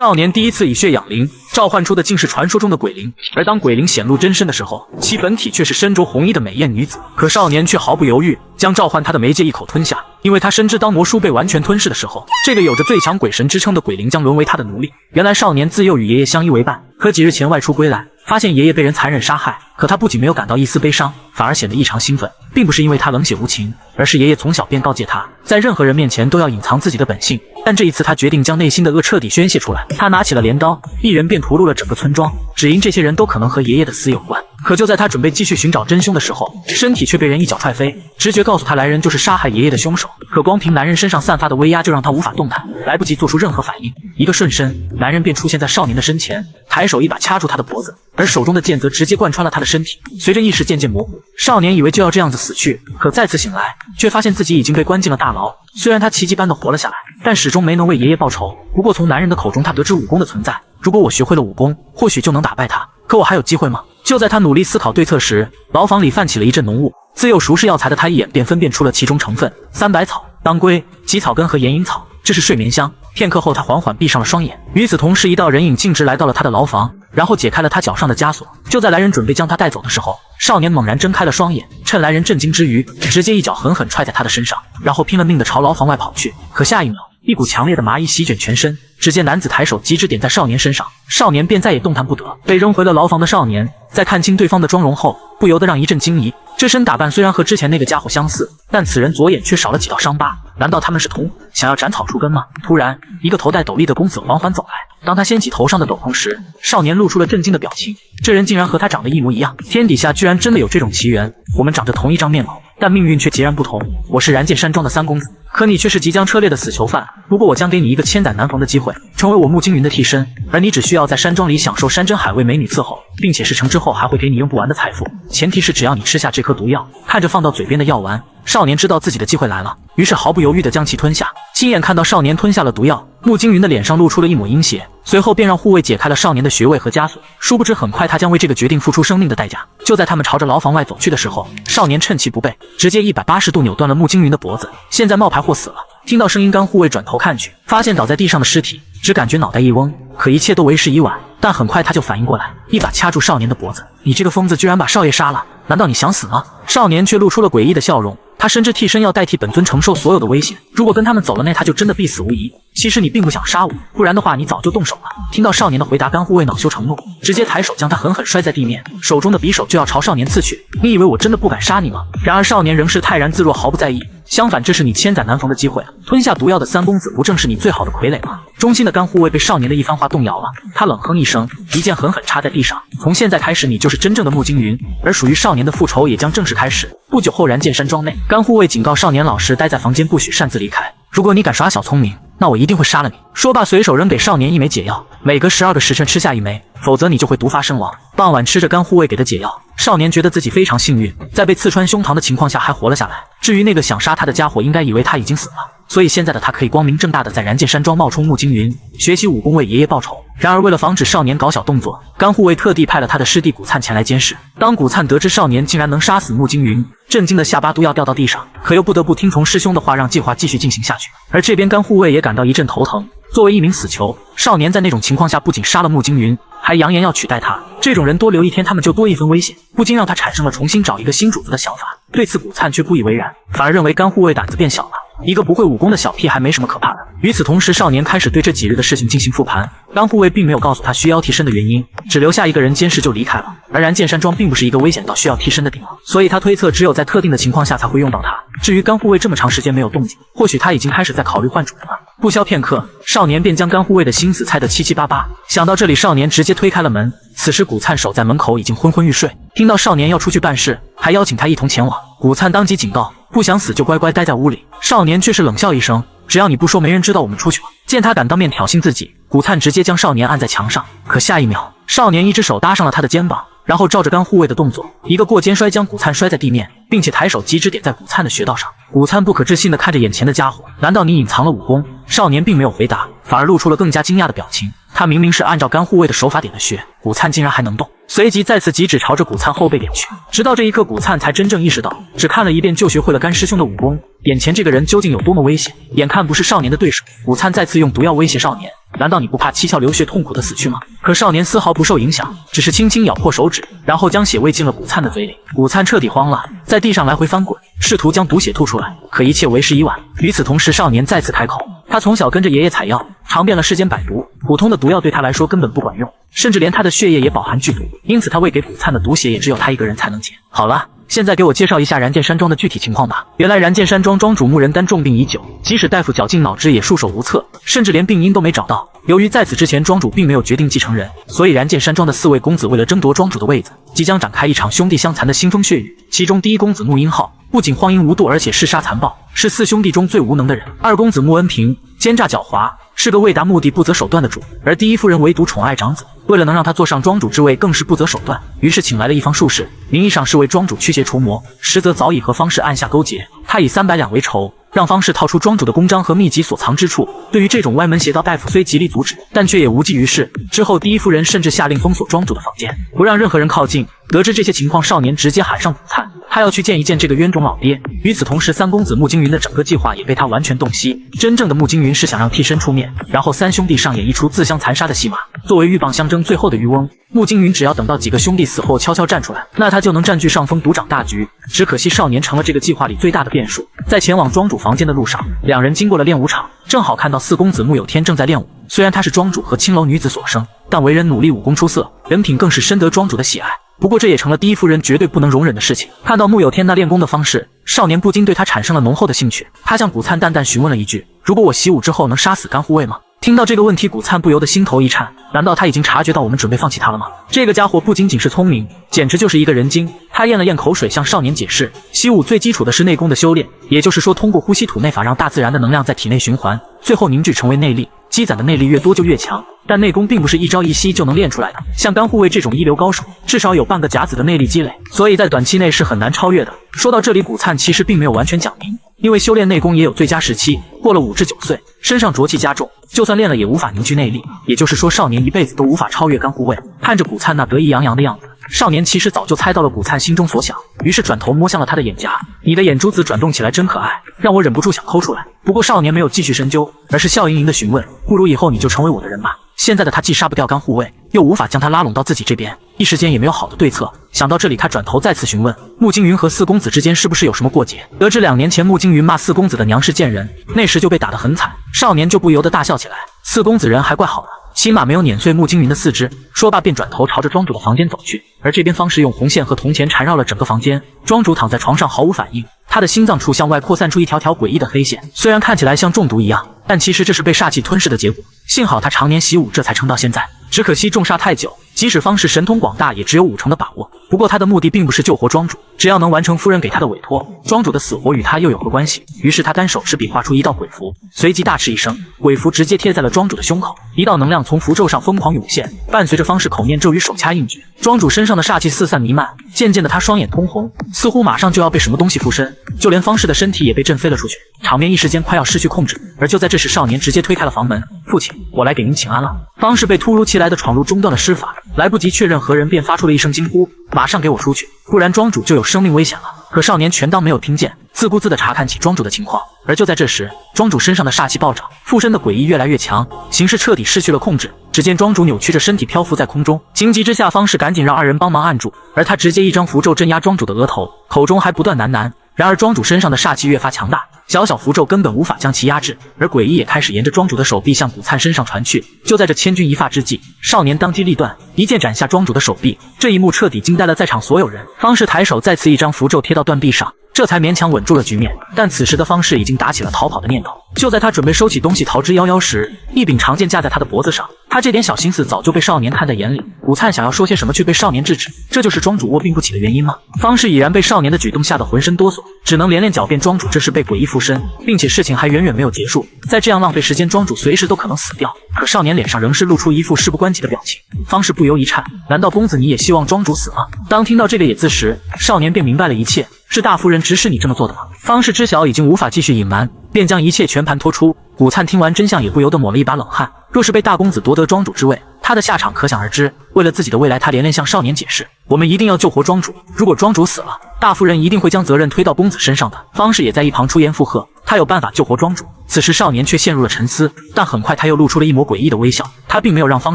少年第一次以血养灵，召唤出的竟是传说中的鬼灵。而当鬼灵显露真身的时候，其本体却是身着红衣的美艳女子。可少年却毫不犹豫，将召唤他的媒介一口吞下，因为他深知当魔书被完全吞噬的时候，这个有着最强鬼神之称的鬼灵将沦为他的奴隶。原来少年自幼与爷爷相依为伴，可几日前外出归来，发现爷爷被人残忍杀害。可他不仅没有感到一丝悲伤，反而显得异常兴奋，并不是因为他冷血无情，而是爷爷从小便告诫他，在任何人面前都要隐藏自己的本性。但这一次他决定将内心的恶彻底宣泄出来，他拿起了镰刀，一人便屠戮了整个村庄，只因这些人都可能和爷爷的死有关。可就在他准备继续寻找真凶的时候，身体却被人一脚踹飞，直觉告诉他来人就是杀害爷爷的凶手。可光凭男人身上散发的威压就让他无法动弹，来不及做出任何反应，一个瞬身，男人便出现在少年的身前，抬手一把掐住他的脖子，而手中的剑则直接贯穿了他的身体。随着意识渐渐模糊，少年以为就要这样子死去，可再次醒来，却发现自己已经被关进了大牢。虽然他奇迹般的活了下来，但始终没能为爷爷报仇。不过从男人的口中，他得知武功的存在，如果我学会了武功，或许就能打败他。可我还有机会吗？就在他努力思考对策时，牢房里泛起了一阵浓雾。自幼熟识药材的他一眼便分辨出了其中成分：三白草、当归、吉草根和岩银草，这是睡眠香。片刻后，他缓缓闭上了双眼。与此同时，一道人影径直来到了他的牢房，然后解开了他脚上的枷锁。就在来人准备将他带走的时候，少年猛然睁开了双眼，趁来人震惊之余，直接一脚狠狠踹在他的身上，然后拼了命的朝牢房外跑去。可下一秒，一股强烈的麻意席卷全身，只见男子抬手击指点在少年身上，少年便再也动弹不得。被扔回了牢房的少年，在看清对方的妆容后，不由得让一阵惊疑。这身打扮虽然和之前那个家伙相似，但此人左眼却少了几道伤疤，难道他们是同伙，想要斩草除根吗？突然，一个头戴斗笠的公子缓缓走来。当他掀起头上的斗篷时，少年露出了震惊的表情。这人竟然和他长得一模一样，天底下居然真的有这种奇缘。我们长着同一张面孔，但命运却截然不同。我是燃剑山庄的三公子，可你却是即将车裂的死囚犯。不过我将给你一个千载难逢的机会，成为我穆青云的替身，而你只需要在山庄里享受山珍海味、美女伺候，并且事成之后还会给你用不完的财富。前提是只要你吃下这颗毒药。看着放到嘴边的药丸，少年知道自己的机会来了，于是毫不犹豫地将其吞下。亲眼看到少年吞下了毒药，穆青云的脸上露出了一抹阴血，随后便让护卫解开了少年的穴位和枷锁。殊不知很快他将为这个决定付出生命的代价。就在他们朝着牢房外走去的时候，少年趁其不备，直接180度扭断了穆青云的脖子。现在冒牌货死了。听到声音，干护卫转头看去，发现倒在地上的尸体，只感觉脑袋一嗡，可一切都为时已晚。但很快他就反应过来，一把掐住少年的脖子。你这个疯子居然把少爷杀了，难道你想死吗？少年却露出了诡异的笑容，他深知替身要代替本尊承受所有的危险，如果跟他们走了，那他就真的必死无疑。其实你并不想杀我，不然的话你早就动手了。听到少年的回答，干护卫恼羞成怒，直接抬手将他狠狠摔在地面，手中的匕首就要朝少年刺去。你以为我真的不敢杀你吗？然而少年仍是泰然自若，毫不在意。相反，这是你千载难逢的机会，吞下毒药的三公子不正是你最好的傀儡吗？忠心的干护卫被少年的一番话动摇了，他冷哼一声，一剑狠狠插在地上。从现在开始，你就是真正的穆青云，而属于少年的复仇也将正式开始。不久后，燃剑山庄内，干护卫警告少年老实待在房间，不许擅自离开。如果你敢耍小聪明，那我一定会杀了你。说罢，随手扔给少年一枚解药，每隔12个时辰吃下一枚，否则你就会毒发身亡。傍晚吃着干护卫给的解药，少年觉得自己非常幸运，在被刺穿胸膛的情况下还活了下来。至于那个想杀他的家伙，应该以为他已经死了，所以现在的他可以光明正大的在燃剑山庄冒充穆青云，学习武功为爷爷报仇。然而为了防止少年搞小动作，干护卫特地派了他的师弟古灿前来监视。当古灿得知少年竟然能杀死穆青云，震惊的下巴都要掉到地上，可又不得不听从师兄的话，让计划继续进行下去。而这边干护卫也感到一阵头疼。作为一名死囚，少年在那种情况下不仅杀了穆青云，还扬言要取代他。这种人多留一天，他们就多一分危险，不禁让他产生了重新找一个新主子的想法。对此古灿却不以为然，反而认为干护卫胆子变小了，一个不会武功的小屁孩没什么可怕的。与此同时，少年开始对这几日的事情进行复盘。干护卫并没有告诉他需要替身的原因，只留下一个人监视就离开了。而燃剑山庄并不是一个危险到需要替身的地方，所以他推测只有在特定的情况下才会用到他。至于干护卫这么长时间没有动静，或许他已经开始在考虑换主人了。不消片刻，少年便将干护卫的心思猜得七七八八。想到这里，少年直接推开了门。此时古灿守在门口，已经昏昏欲睡。听到少年要出去办事，还邀请他一同前往。古灿当即警告，不想死就乖乖待在屋里。少年却是冷笑一声，只要你不说，没人知道我们出去了。见他敢当面挑衅自己，古灿直接将少年按在墙上。可下一秒，少年一只手搭上了他的肩膀，然后照着干护卫的动作，一个过肩摔将古灿摔在地面，并且抬手击指点在古灿的穴道上。古灿不可置信地看着眼前的家伙，难道你隐藏了武功？少年并没有回答，反而露出了更加惊讶的表情。他明明是按照干护卫的手法点的穴，古灿竟然还能动。随即再次急指朝着古灿后背点去。直到这一刻，古灿才真正意识到，只看了一遍就学会了干师兄的武功，眼前这个人究竟有多么危险。眼看不是少年的对手，古灿再次用毒药威胁少年。难道你不怕七窍流血痛苦的死去吗？可少年丝毫不受影响，只是轻轻咬破手指，然后将血喂进了古灿的嘴里。古灿彻底慌了，在地上来回翻滚，试图将毒血吐出来，可一切为时已晚。与此同时，少年再次开口，他从小跟着爷爷采药，尝遍了世间百毒，普通的毒药对他来说根本不管用，甚至连他的血液也饱含剧毒，因此他喂给古灿的毒血也只有他一个人才能解。好了，现在给我介绍一下燃剑山庄的具体情况吧。原来燃剑山庄庄主木人丹重病已久，即使大夫绞尽脑汁也束手无策，甚至连病因都没找到。由于在此之前庄主并没有决定继承人，所以燃剑山庄的4位公子为了争夺庄主的位子，即将展开一场兄弟相残的腥风血雨。其中第一公子木英浩不仅荒淫无度，而且嗜杀残暴，是4兄弟中最无能的人。二公子木恩平奸诈狡猾，是个为达目的不择手段的主，而第一夫人唯独宠爱长子，为了能让他坐上庄主之位，更是不择手段。于是请来了一方术士，名义上是为庄主驱邪除魔，实则早已和方氏暗下勾结。他以300两为酬，让方氏掏出庄主的公章和秘籍所藏之处。对于这种歪门邪道，大夫虽极力阻止，但却也无济于事。之后第一夫人甚至下令封锁庄主的房间，不让任何人靠近。得知这些情况，少年直接喊上古灿，他要去见一见这个冤种老爹。与此同时，3公子穆惊云的整个计划也被他完全洞悉。真正的穆惊云是想让替身出面，然后3兄弟上演一出自相残杀的戏码。作为鹬蚌相争最后的渔翁，穆惊云只要等到几个兄弟死后悄悄站出来，那他就能占据上风，独掌大局。只可惜少年成了这个计划里最大的变数。在前往庄主房间的路上，两人经过了练武场，正好看到4公子穆有天正在练武。虽然他是庄主和青楼女子所生，但为人努力，武功出色，人品更是深得庄主的喜爱。不过这也成了第一夫人绝对不能容忍的事情。看到穆有天那练功的方式，少年不禁对他产生了浓厚的兴趣。他向古灿淡淡询问了一句：如果我习武之后能杀死甘护卫吗？听到这个问题，古灿不由得心头一颤。难道他已经察觉到我们准备放弃他了吗？这个家伙不仅仅是聪明，简直就是一个人精。他咽了咽口水，向少年解释，习武最基础的是内功的修炼，也就是说通过呼吸吐内法让大自然的能量在体内循环，最后凝聚成为内力。积攒的内力越多就越强，但内功并不是一朝一夕就能练出来的。像甘护卫这种一流高手，至少有半个甲子的内力积累，所以在短期内是很难超越的。说到这里，古灿其实并没有完全讲明，因为修炼内功也有最佳时期，过了5至9岁，身上浊气加重，就算练了也无法凝聚内力。也就是说，少年一辈子都无法超越甘护卫。看着古灿那得意洋洋的样子，少年其实早就猜到了古灿心中所想，于是转头摸向了他的眼颊。你的眼珠子转动起来真可爱，让我忍不住想抠出来。不过少年没有继续深究，而是笑盈盈的询问，不如以后你就成为我的人吧。现在的他既杀不掉甘护卫，又无法将他拉拢到自己这边，一时间也没有好的对策。想到这里，他转头再次询问穆惊云和4公子之间是不是有什么过节。得知2年前穆惊云骂4公子的娘是贱人，那时就被打得很惨，少年就不由得大笑起来。4公子人还怪好的，起码没有碾碎穆惊云的4肢。说罢便转头朝着庄主的房间走去，而这边方氏用红线和铜钱缠绕了整个房间。庄主躺在床上毫无反应，他的心脏处向外扩散出一条条诡异的黑线，虽然看起来像中毒一样，但其实这是被煞气吞噬的结果。幸好他常年习武，这才撑到现在。只可惜重煞太久，即使方氏神通广大，也只有5成的把握。不过他的目的并不是救活庄主，只要能完成夫人给他的委托，庄主的死活与他又有何关系？于是他单手持笔画出一道鬼符，随即大斥一声，鬼符直接贴在了庄主的胸口。一道能量从符咒上疯狂涌现，伴随着方氏口念咒语，手掐硬举，庄主身上的煞气四散弥漫。渐渐的，他双眼通红，似乎马上就要被什么东西附身，就连方氏的身体也被震飞了出去，场面一时间快要失去控制。而就在这时，少年直接推开了房门，父亲，我来给您请安了。方氏被突如其来的闯入中断了施法，来不及确认何人，便发出了一声惊呼，马上给我出去，不然庄主就有生命危险了。可少年全当没有听见，自顾自地查看起庄主的情况。而就在这时，庄主身上的煞气暴涨，附身的诡异越来越强，形势彻底失去了控制。只见庄主扭曲着身体漂浮在空中，情急之下，方氏赶紧让2人帮忙按住，而他直接一张符咒镇压庄主的额头，口中还不断喃喃。然而庄主身上的煞气越发强大，小小符咒根本无法将其压制，而诡异也开始沿着庄主的手臂向古灿身上传去。就在这千钧一发之际，少年当机立断，一剑斩下庄主的手臂。这一幕彻底惊呆了在场所有人。方氏抬手再次一张符咒贴到断臂上，这才勉强稳住了局面。但此时的方氏已经打起了逃跑的念头。就在他准备收起东西逃之夭夭时，一柄长剑架在他的脖子上。他这点小心思早就被少年看在眼里。古灿想要说些什么，却被少年制止。这就是庄主卧病不起的原因吗？方氏已然被少年的举动吓得浑身哆嗦，只能连连狡辩庄主这是被诡异附身，并且事情还远远没有结束。再这样浪费时间，庄主随时都可能死掉。可少年脸上仍是露出一副事不关己的表情。方氏不由一颤，难道公子你也希望庄主死吗？当听到这个也字时，少年便明白了一切。是大夫人指使你这么做的吗？方氏知晓已经无法继续隐瞒，便将一切全盘托出。古灿听完真相，也不由得抹了一把冷汗。若是被大公子夺得庄主之位，他他的下场可想而知。为了自己的未来，他连连向少年解释：“我们一定要救活庄主，如果庄主死了，大夫人一定会将责任推到公子身上的。”方氏也在一旁出言附和，他有办法救活庄主。此时少年却陷入了沉思，但很快他又露出了一抹诡异的微笑。他并没有让方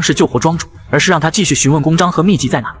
氏救活庄主，而是让他继续询问公章和秘籍在哪。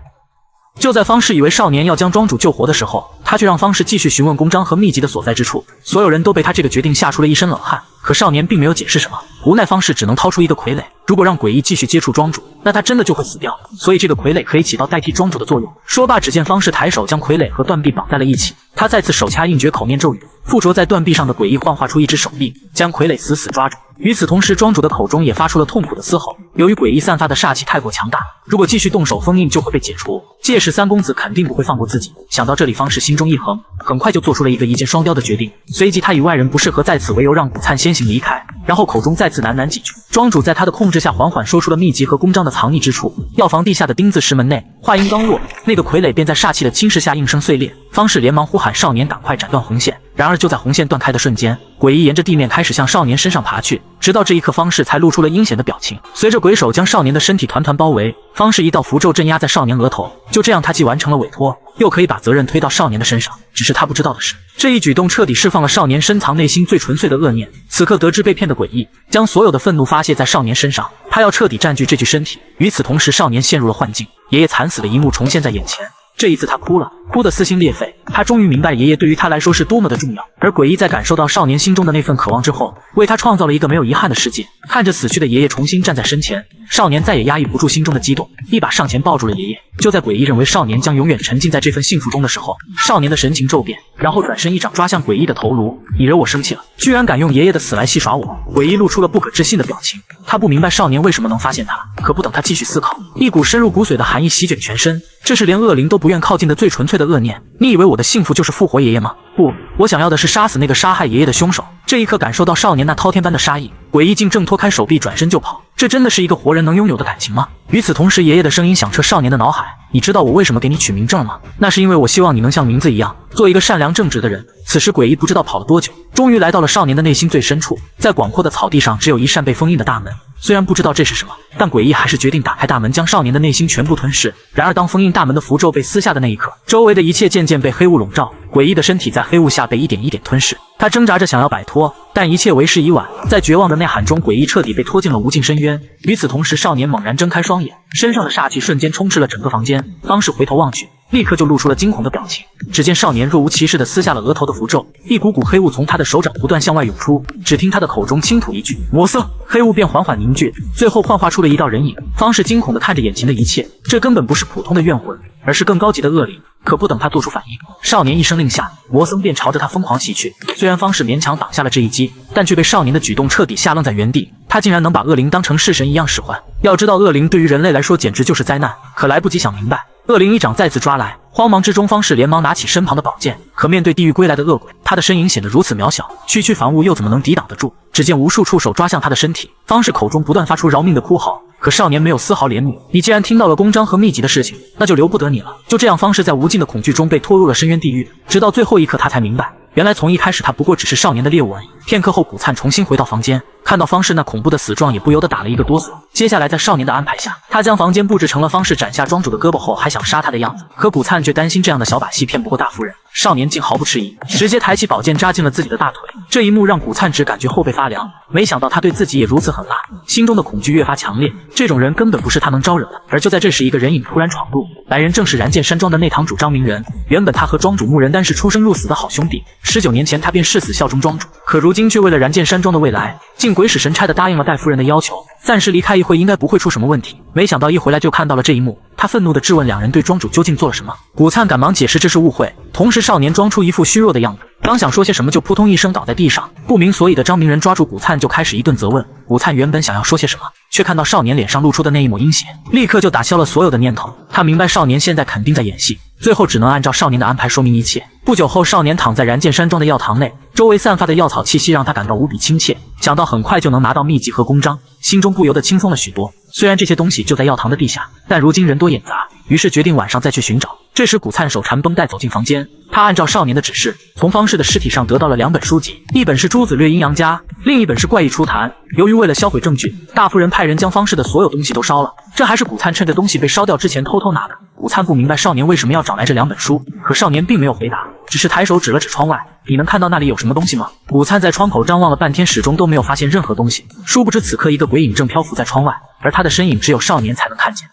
就在方氏以为少年要将庄主救活的时候，他却让方氏继续询问公章和秘籍的所在之处。所有人都被他这个决定吓出了一身冷汗，可少年并没有解释什么。无奈方氏只能掏出一个傀儡，如果让诡异继续接触庄主，那他真的就会死掉，所以这个傀儡可以起到代替庄主的作用。说罢，只见方氏抬手将傀儡和断臂绑在了一起，他再次手掐印诀，口念咒语，附着在断臂上的诡异幻化出一只手臂，将傀儡死死抓住。与此同时，庄主的口中也发出了痛苦的嘶吼。由于诡异散发的煞气太过强大，如果继续动手封印就会被解除，届时三公子肯定不会放过自己。想到这里，方氏心中一横，很快就做出了一个一箭双雕的决定。随即他以外人不适合在此为由，让古灿先行离开，然后口中再次喃喃几句。庄主在他的控制下缓缓说出了秘籍和公章的藏匿之处。药房地下的丁字石门内，话音刚落，那个傀儡便在煞气的侵蚀下应声碎裂。方氏连忙呼喊少年赶快斩断红线，然而就在红线断开的瞬间，诡异沿着地面开始向少年身上爬去。直到这一刻，方氏才露出了阴险的表情。随着鬼手将少年的身体团团包围，方氏一道符咒镇压在少年额头。就这样，他既完成了委托，又可以把责任推到少年的身上。只是他不知道的是，这一举动彻底释放了少年深藏内心最纯粹的恶念。此刻得知被骗的诡异，将所有的愤怒发泄在少年身上，他要彻底占据这具身体。与此同时，少年陷入了幻境，爷爷惨死的一幕重现在眼前。这一次他哭了，哭得撕心裂肺。他终于明白爷爷对于他来说是多么的重要。而诡异在感受到少年心中的那份渴望之后，为他创造了一个没有遗憾的世界。看着死去的爷爷重新站在身前，少年再也压抑不住心中的激动，一把上前抱住了爷爷。就在诡异认为少年将永远沉浸在这份幸福中的时候，少年的神情骤变，然后转身一掌抓向诡异的头颅。你惹我生气了，居然敢用爷爷的死来戏耍我！诡异露出了不可置信的表情。他不明白少年为什么能发现他，可不等他继续思考，一股深入骨髓的寒意席卷全身。这是连恶灵都不愿靠近的最纯粹的恶念。你以为我的幸福就是复活爷爷吗？不，我想要的是杀死那个杀害爷爷的凶手。这一刻感受到少年那滔天般的杀意，诡异竟正脱开手臂转身就跑。这真的是一个活人能拥有的感情吗？与此同时，爷爷的声音响彻少年的脑海。你知道我为什么给你取名正吗？那是因为我希望你能像名字一样，做一个善良正直的人。此时诡异不知道跑了多久，终于来到了少年的内心最深处。在广阔的草地上，只有一扇被封印的大门。虽然不知道这是什么，但诡异还是决定打开大门，将少年的内心全部吞噬。然而当封印大门的符咒被撕下的那一刻，周围的一切渐渐被黑雾笼罩，诡异的身体在黑雾下被一点一点吞噬。他挣扎着想要摆脱，但一切为时已晚。在绝望的呐喊中，诡异彻底被拖进了无尽深渊。与此同时，少年猛然睁开双眼，身上的煞气瞬间充斥了整个房间。方氏回头望去，立刻就露出了惊恐的表情。只见少年若无其事地撕下了额头的符咒，一股股黑雾从他的手掌不断向外涌出。只听他的口中轻吐一句“魔色”，黑雾便缓缓凝聚，最后幻化出了一道人影。方氏惊恐地看着眼前的一切，这根本不是普通的怨魂，而是更高级的恶灵。可不等他做出反应，少年一声令下，魔僧便朝着他疯狂袭去。虽然方氏勉强挡下了这一击，但却被少年的举动彻底吓愣在原地。他竟然能把恶灵当成式神一样使唤。要知道，恶灵对于人类来说简直就是灾难。可来不及想明白，恶灵一掌再次抓来，慌忙之中，方氏连忙拿起身旁的宝剑。可面对地狱归来的恶鬼，他的身影显得如此渺小，区区凡物又怎么能抵挡得住？只见无数触手抓向他的身体，方氏口中不断发出饶命的哭嚎。可少年没有丝毫怜悯，你既然听到了公章和秘籍的事情，那就留不得你了。就这样，方氏在无尽的恐惧中被拖入了深渊地狱，直到最后一刻，他才明白，原来从一开始他不过只是少年的猎物而已。片刻后，古灿重新回到房间，看到方氏那恐怖的死状，也不由得打了一个哆嗦。接下来在少年的安排下，他将房间布置成了方氏斩下庄主的胳膊后还想杀他的样子。可古灿却担心这样的小把戏骗不过大夫人，少年竟毫不迟疑，直接抬起宝剑扎进了自己的大腿。这一幕让古灿只感觉后背发凉，没想到他对自己也如此狠辣，心中的恐惧越发强烈。这种人根本不是他能招惹的。而就在这时，一个人影突然闯入，来人正是燃剑山庄的内堂主张明仁。原本他和庄主穆仁丹是出生入死的好兄弟，19年前他便誓死效忠庄主，可如今却为了燃剑山庄的未来，竟鬼使神差地答应了戴夫人的要求，暂时离开一会应该不会出什么问题。没想到一回来就看到了这一幕，他愤怒地质问两人对庄主究竟做了什么。古灿赶忙解释这是误会，同时少年装出一副虚弱的样子，刚想说些什么就扑通一声倒在地上。不明所以的张明仁抓住古灿就开始一顿责问。古灿原本想要说些什么，却看到少年脸上露出的那一抹阴险，立刻就打消了所有的念头。他明白少年现在肯定在演戏，最后只能按照少年的安排说明一切。不久后，少年躺在燃剑山庄的药堂内，周围散发的药草气息让他感到无比亲切。想到很快就能拿到秘籍和公章，心中不由得轻松了许多。虽然这些东西就在药堂的地下，但如今人多眼杂，于是决定晚上再去寻找。这时古灿手缠绷带走进房间，他按照少年的指示，从方氏的尸体上得到了2本书籍，一本是《诸子略阴阳家》，另一本是《怪异初谈》。由于为了销毁证据，大夫人派人将方氏的所有东西都烧了。这还是古灿趁着东西被烧掉之前偷偷拿的。古灿不明白少年为什么要找来这2本书，可少年并没有回答，只是抬手指了指窗外：“你能看到那里有什么东西吗？”古灿在窗口张望了半天，始终都没有发现任何东西。殊不知此刻一个鬼影正漂浮在窗外，而他的身影只有少年才能看见。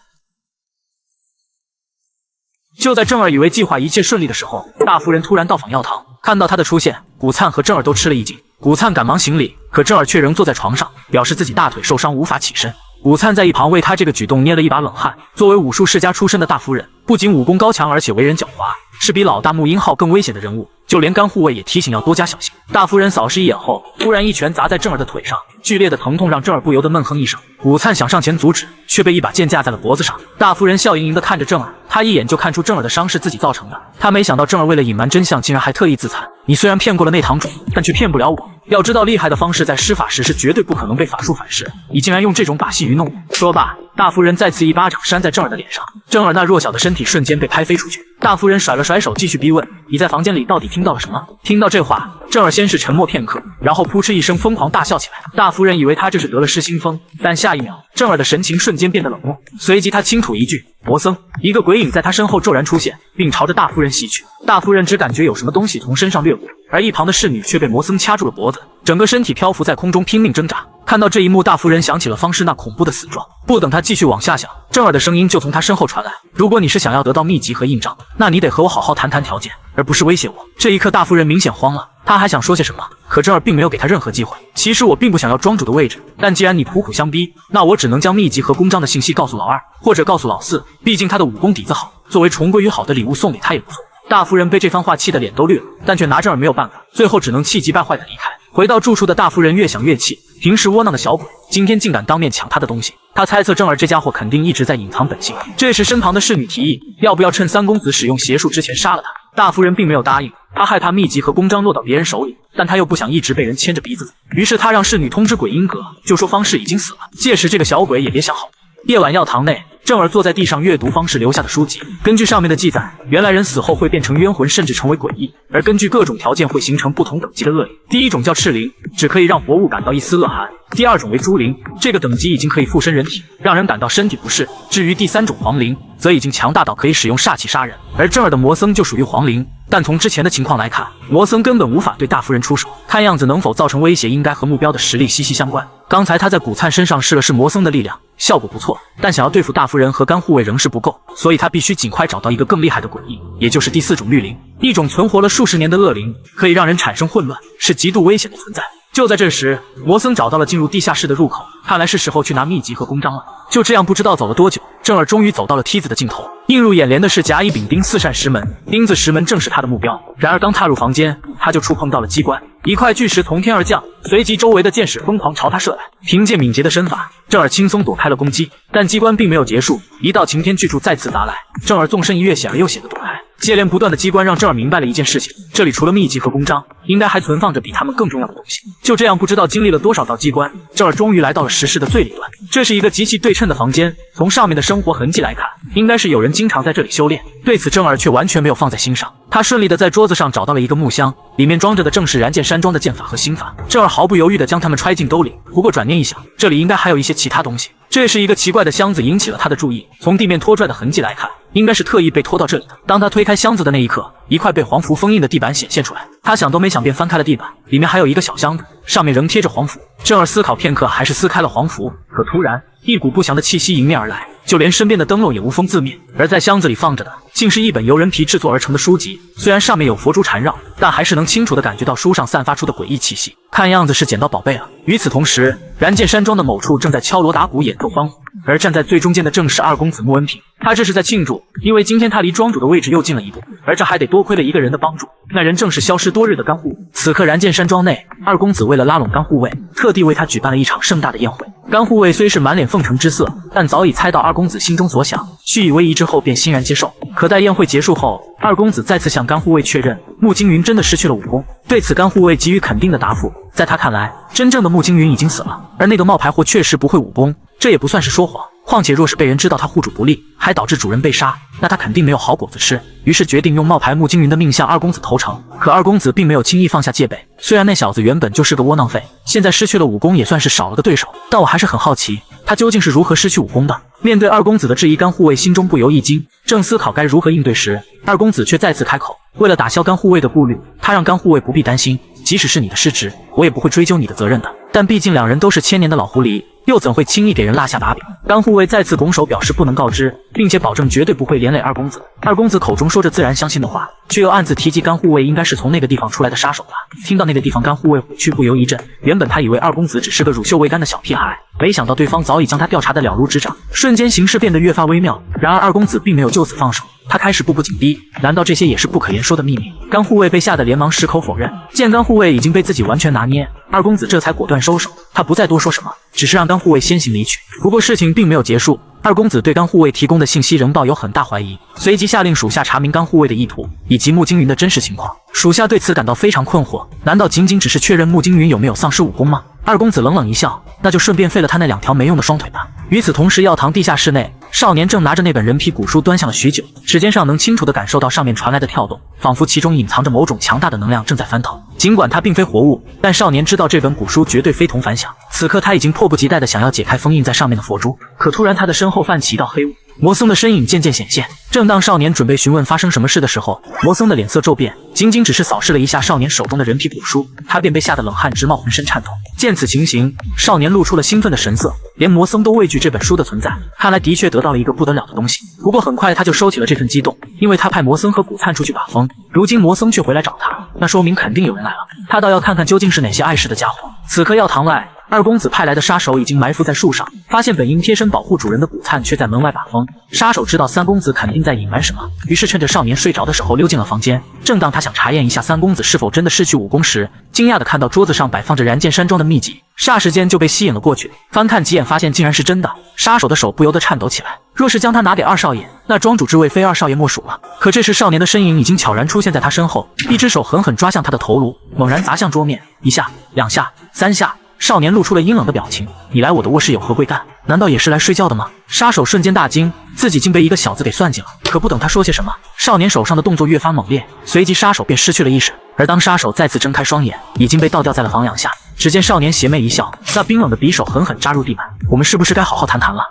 就在正儿以为计划一切顺利的时候，大夫人突然到访药堂，看到他的出现，古灿和正儿都吃了一惊。古灿赶忙行礼，可正儿却仍坐在床上，表示自己大腿受伤无法起身。古灿在一旁为他这个举动捏了一把冷汗。作为武术世家出身的大夫人，不仅武功高强，而且为人狡猾，是比老大穆英浩更危险的人物。就连甘护卫也提醒要多加小心。大夫人扫视一眼后，突然一拳砸在正儿的腿上，剧烈的疼痛让正儿不由得闷哼一声。古灿想上前阻止，却被一把剑架在了脖子上。大夫人笑盈盈地看着正儿，他一眼就看出正儿的伤是自己造成的。他没想到正儿为了隐瞒真相，竟然还特意自残。你虽然骗过了内堂主，但却骗不了我。要知道，厉害的方式在施法时是绝对不可能被法术反噬，你竟然用这种把戏愚弄我。说罢，大夫人再次一巴掌扇在正儿的脸上，正儿那弱小的身体瞬间被拍飞出去。大夫人甩了甩手，继续逼问：“你在房间里到底听到了什么？”听到这话，正儿先是沉默片刻，然后扑哧一声疯狂大笑起来。大夫人以为他这是得了失心疯，但下一秒，正儿的神情瞬间变得冷漠，随即他轻吐一句：“魔僧！”一个鬼影在他身后骤然出现，并朝着大夫人袭去。大夫人只感觉有什么东西从身上掠过，而一旁的侍女却被魔僧掐住了脖子，整个身体漂浮在空中拼命挣扎。看到这一幕，大夫人想起了方氏那恐怖的死状。不等他继续往下想，正儿的声音就从他身后传来：“如果你是想要得到秘籍和印章，那你得和我好好谈谈条件，而不是威胁我。”这一刻，大夫人明显慌了，他还想说些什么，可正儿并没有给他任何机会。其实我并不想要庄主的位置，但既然你苦苦相逼，那我只能将秘籍和公章的信息告诉老二，或者告诉老四，毕竟他的武功底子好，作为重归于好的礼物送给他也不错。大夫人被这番话气得脸都绿了，但却拿正儿没有办法，最后只能气急败坏的离开。回到住处的大夫人越想越气，平时窝囊的小鬼，今天竟敢当面抢他的东西。他猜测正儿这家伙肯定一直在隐藏本性。这时身旁的侍女提议，要不要趁三公子使用邪术之前杀了他。大夫人并没有答应，他害怕秘籍和公章落到别人手里，但他又不想一直被人牵着鼻子走。于是他让侍女通知鬼阴阁，就说方氏已经死了，届时这个小鬼也别想好。夜晚药堂内，正儿坐在地上阅读方氏留下的书籍。根据上面的记载，原来人死后会变成冤魂，甚至成为诡异，而根据各种条件会形成不同等级的恶灵。第一种叫赤灵，只可以让活物感到一丝恶寒；第二种为猪灵，这个等级已经可以附身人体，让人感到身体不适；至于第三种黄灵，则已经强大到可以使用煞气杀人。而正儿的魔僧就属于黄灵，但从之前的情况来看，魔僧根本无法对大夫人出手，看样子能否造成威胁应该和目标的实力息息相关。刚才他在古灿身上试了试魔僧的力量，效果不错，但想要对付大夫人和甘护卫仍是不够，所以他必须尽快找到一个更厉害的诡异，也就是第四种绿灵，一种存活了数十年的恶灵，可以让人产生混乱，是极度危险的存在。就在这时，魔僧找到了进入地下室的入口，看来是时候去拿秘籍和公章了。就这样，不知道走了多久，正儿终于走到了梯子的尽头。映入眼帘的是甲乙丙丁四扇石门，钉子石门正是他的目标。然而刚踏入房间，他就触碰到了机关，一块巨石从天而降，随即周围的箭矢疯狂朝他射来。凭借敏捷的身法，正儿轻松躲开了攻击，但机关并没有结束，一道擎天巨柱再次砸来，正儿纵身一跃，险而又险地躲开。接连不断的机关让正儿明白了一件事情，这里除了秘籍和公章，应该还存放着比他们更重要的东西。就这样，不知道经历了多少道机关，正儿终于来到了石室的最里端。这是一个极其对称的房间，从上面的生活痕迹来看，应该是有人经常在这里修炼。对此，正儿却完全没有放在心上。他顺利的在桌子上找到了一个木箱，里面装着的正是燃剑山庄的剑法和心法。正儿毫不犹豫地将它们揣进兜里，不过转念一想，这里应该还有一些其他东西。这是一个奇怪的箱子引起了他的注意，从地面拖拽的痕迹来看，应该是特意被拖到这里的。当他推开箱子的那一刻，一块被黄符封印的地板显现出来，他想都没想便翻开了地板，里面还有一个小箱子，上面仍贴着黄符。正儿思考片刻，还是撕开了黄符，可突然一股不祥的气息迎面而来，就连身边的灯笼也无风自灭。而在箱子里放着的，竟是一本由人皮制作而成的书籍。虽然上面有佛珠缠绕，但还是能清楚地感觉到书上散发出的诡异气息，看样子是捡到宝贝了。与此同时，燃剑山庄的某处正在敲锣打鼓演奏欢呼，而站在最中间的正是二公子穆恩平。他这是在庆祝，因为今天他离庄主的位置又近了一步，而这还得多亏了一个人的帮助，那人正是消失多日的甘护。此刻燃剑山庄内，二公子为了拉拢甘护卫，特地为他举办了一场盛大的宴会。甘护卫虽是满脸奉承之色，但早已猜到二公子心中所想，蓄以为宜之后便欣然接受。可待宴会结束后，二公子再次向甘护卫确认，穆青云真的失去了武功。对此，甘护卫给予肯定的答复。在他看来，真正的穆青云已经死了，而那个冒牌货确实不会武功，这也不算是说谎。况且若是被人知道他护主不利，还导致主人被杀，那他肯定没有好果子吃，于是决定用冒牌穆经云的命向二公子投诚。可二公子并没有轻易放下戒备，虽然那小子原本就是个窝囊废，现在失去了武功也算是少了个对手，但我还是很好奇，他究竟是如何失去武功的。面对二公子的质疑，甘护卫心中不由一惊，正思考该如何应对时，二公子却再次开口。为了打消甘护卫的顾虑，他让甘护卫不必担心，即使是你的失职，我也不会追究你的责任的。但毕竟两人都是千年的老狐狸，又怎会轻易给人落下把柄？甘护卫再次拱手表示不能告知，并且保证绝对不会连累二公子。二公子口中说着自然相信的话，却又暗自提及甘护卫应该是从那个地方出来的杀手吧。听到那个地方，甘护卫虎躯不由一震。原本他以为二公子只是个乳臭未干的小屁孩，没想到对方早已将他调查得了如指掌，瞬间形势变得越发微妙。然而二公子并没有就此放手，他开始步步紧逼。难道这些也是不可言说的秘密？甘护卫被吓得连忙矢口否认。见甘护卫已经被自己完全拿捏，二公子这才果断收手，他不再多说什么，只是让甘护卫先行离去。不过事情并没有结束，二公子对甘护卫提供的信息仍抱有很大怀疑，随即下令属下查明甘护卫的意图以及穆经云的真实情况。属下对此感到非常困惑，难道仅仅只是确认穆经云有没有丧失武功吗？二公子冷冷一笑，那就顺便废了他那两条没用的双腿吧。与此同时，药堂地下室内，少年正拿着那本人皮古书端详了许久，指尖上能清楚地感受到上面传来的跳动，仿佛其中隐藏着某种强大的能量正在翻腾。尽管它并非活物，但少年知道这本古书绝对非同凡响。此刻他已经迫不及待地想要解开封印在上面的佛珠，可突然他的身后泛起一道黑雾，魔僧的身影渐渐显现。正当少年准备询问发生什么事的时候，魔僧的脸色骤变，仅仅只是扫视了一下少年手中的人皮古书，他便被吓得冷汗直冒，浑身颤抖。见此情形，少年露出了兴奋的神色，连魔僧都畏惧这本书的存在，看来的确得到了一个不得了的东西。不过很快他就收起了这份激动，因为他派魔僧和古灿出去把风，如今魔僧却回来找他，那说明肯定有人来了。他倒要看看究竟是哪些碍事的家伙。此刻药堂外，二公子派来的杀手已经埋伏在树上，发现本应贴身保护主人的古灿却在门外把风。杀手知道三公子肯定在隐瞒什么，于是趁着少年睡着的时候溜进了房间。正当他想查验一下三公子是否真的失去武功时，惊讶地看到桌子上摆放着燃剑山庄的秘籍，霎时间就被吸引了过去。翻看几眼，发现竟然是真的，杀手的手不由得颤抖起来。若是将他拿给二少爷，那庄主之位非二少爷莫属了。可这时少年的身影已经悄然出现在他身后，一只手狠狠抓向他的头颅，猛然砸向桌面，一下、两下、三下。少年露出了阴冷的表情，你来我的卧室有何贵干？难道也是来睡觉的吗？杀手瞬间大惊，自己竟被一个小子给算计了。可不等他说些什么，少年手上的动作越发猛烈，随即杀手便失去了意识。而当杀手再次睁开双眼，已经被倒吊在了房梁下。只见少年邪魅一笑，那冰冷的匕首狠狠扎入地板。我们是不是该好好谈谈了？